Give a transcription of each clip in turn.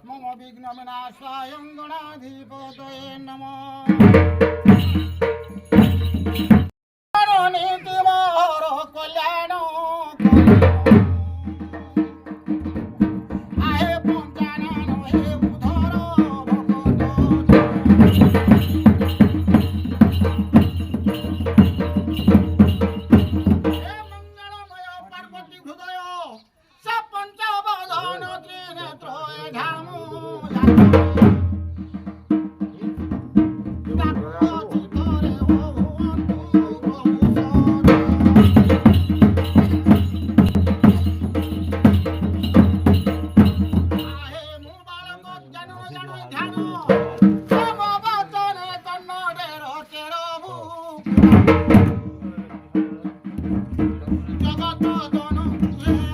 मम विघ्न विनाशाय गणाधिपतये नमः। नीति मोर कल्याण आहे पंचानन हे उधर भगत हे मंगलमय पार्वती हृदय स पंचवदन त्रिनेत्र धामु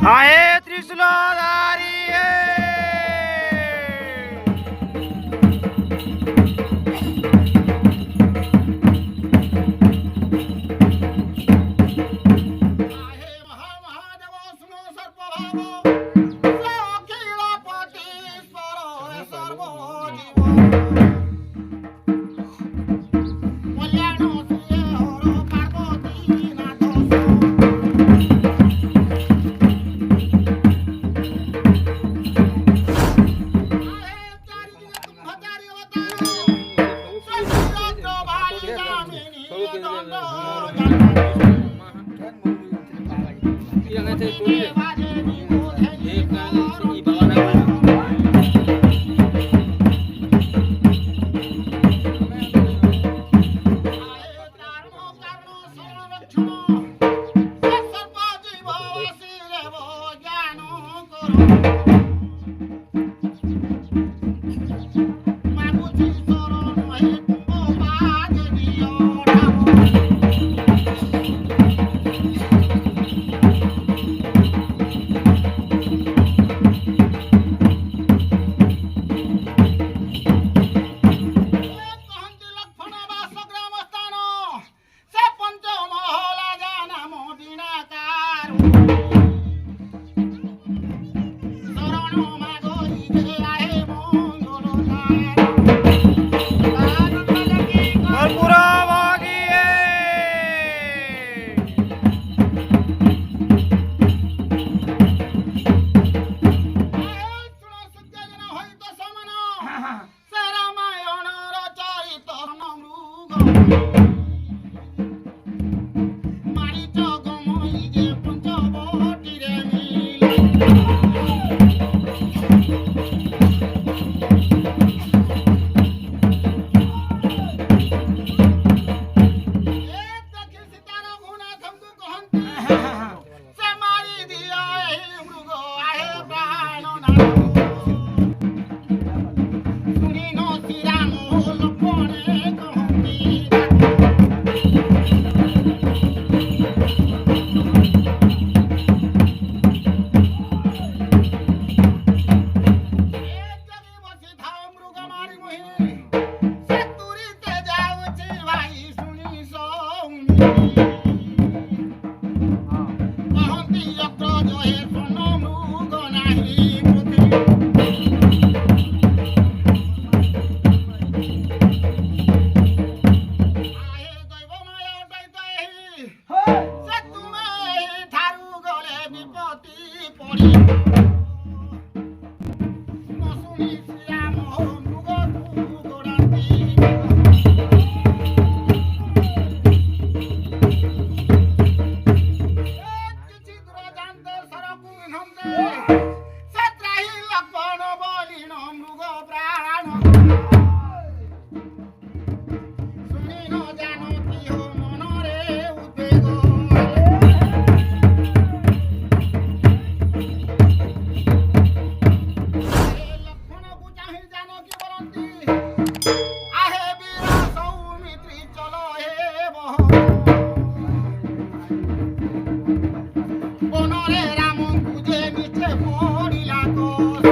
आहे त्रिशूलधारी ନାହିଁ ପୃଥିବୀ ଆହେ ଦୈବମୟ ଦୈତୈ ସେ ତୁମେ ଠାରୁ ଗଲେ ବିପତ୍ତି ପଡ଼ିବ ନ ଶୁଣି ଶ୍ରୀରାମ ମୃଗକୁ ଗୋଡ଼ାନ୍ତି କିଛି ଦୂର ଯାନ୍ତେ ସରକୁ ବିନ୍ଧନ୍ତେ ସେ ତ୍ରାହି ଲକ୍ଷ୍ମଣ ବଲିଣ ମୃଗ ପ୍ରାଣ ଶୁଣି ନ ଜାନନ୍ତି ହୋ ମନରେ ଉଦ୍ବେଗ ଲକ୍ଷ୍ମଣକୁ ଚାହିଁ ଜାନକୀ ବୋଲନ୍ତି ଆହେ ବୀର ସୌମିତ୍ରୀ ଚଲ ହେ ବହ বনরে রাম খুঁজে নিচে পড়িলা কষ্ট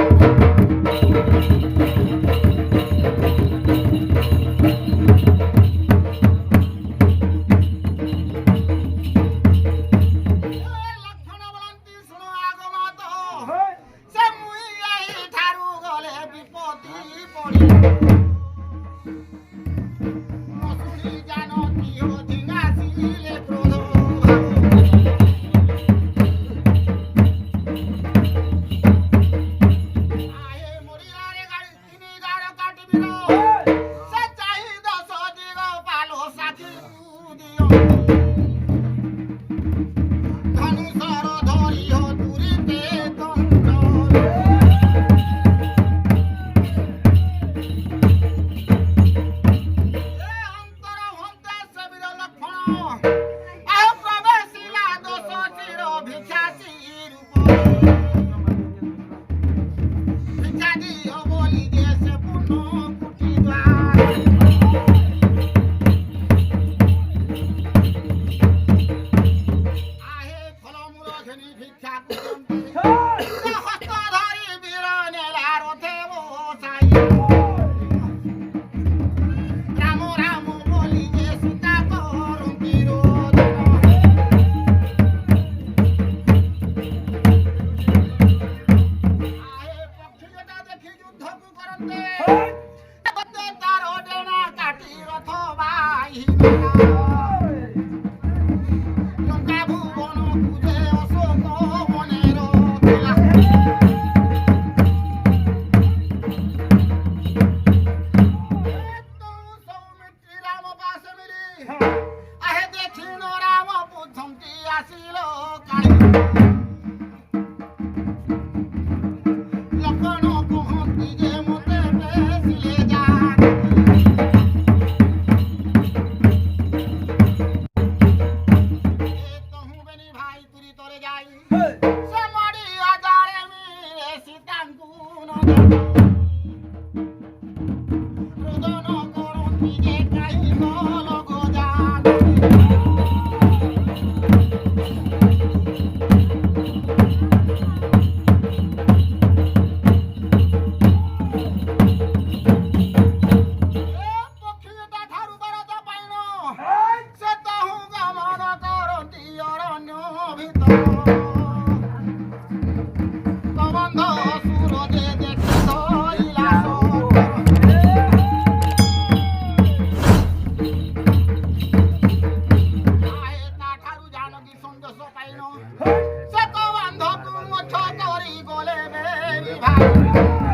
লক্ষণ বলন্তি শুনো আগমত সে মুই এই ঠারু গলে বিপত্তি পড়িল মশুরি জানতি ও ধিঙ্গাসিলে ক্রোধ আহে মরিয়ারে গাড়ি তিনি গাড় কাটিবিল সে চাহি দশ দিগ পালো সাথী দিও ধনুষর ধরিও তুরিতে তন্ত্র অন্তর হন্তে সে বীর লক্ষণ আহ প্রবেশিলা দোষ চির ভিক্ষাসী রূপ ভিক্ষা দিও বলি যে সে পূর্ণ কুটি দ্বার আহে ফলমূল ঘেনি ভিক্ষা করন্তি সে হস্ত ধরি বীর নেলা রথে বসাই রাম রাম বলি যে সীতা করন্তি রোদন আহে পক্ষীটা দেখি যুদ্ধକୁ କରନ୍ତେ বন্দে তার ডেଣା কাটি রথ বাহিনী লঙ্কা ভুবন পূজে অশোক বনের ଥିଲା সৌমিত্রী রাম পাশ মিলি আহে দেখিন রাম বুঝন্তি আসিল কালী লক্ষণ কুহନ୍ତି যে মতে বেশিলে যান তহু বেনি ভাই তুরি তরে যাই সে মরি আজারে মিলে সীতাঙ্কু রোদন করন্তি যে কাহি গল গজান পক্ষীটা ঠারু বরদ পাইন সে তহু গমন করন্তি অরণ্য ভিতর কবন্ধ সুর যে দেখি ধইলা আহে তা ঠারু জানকী সন্দেশ পাইন সে কবন্ধ তু মছ করি গলে বেরি ভাই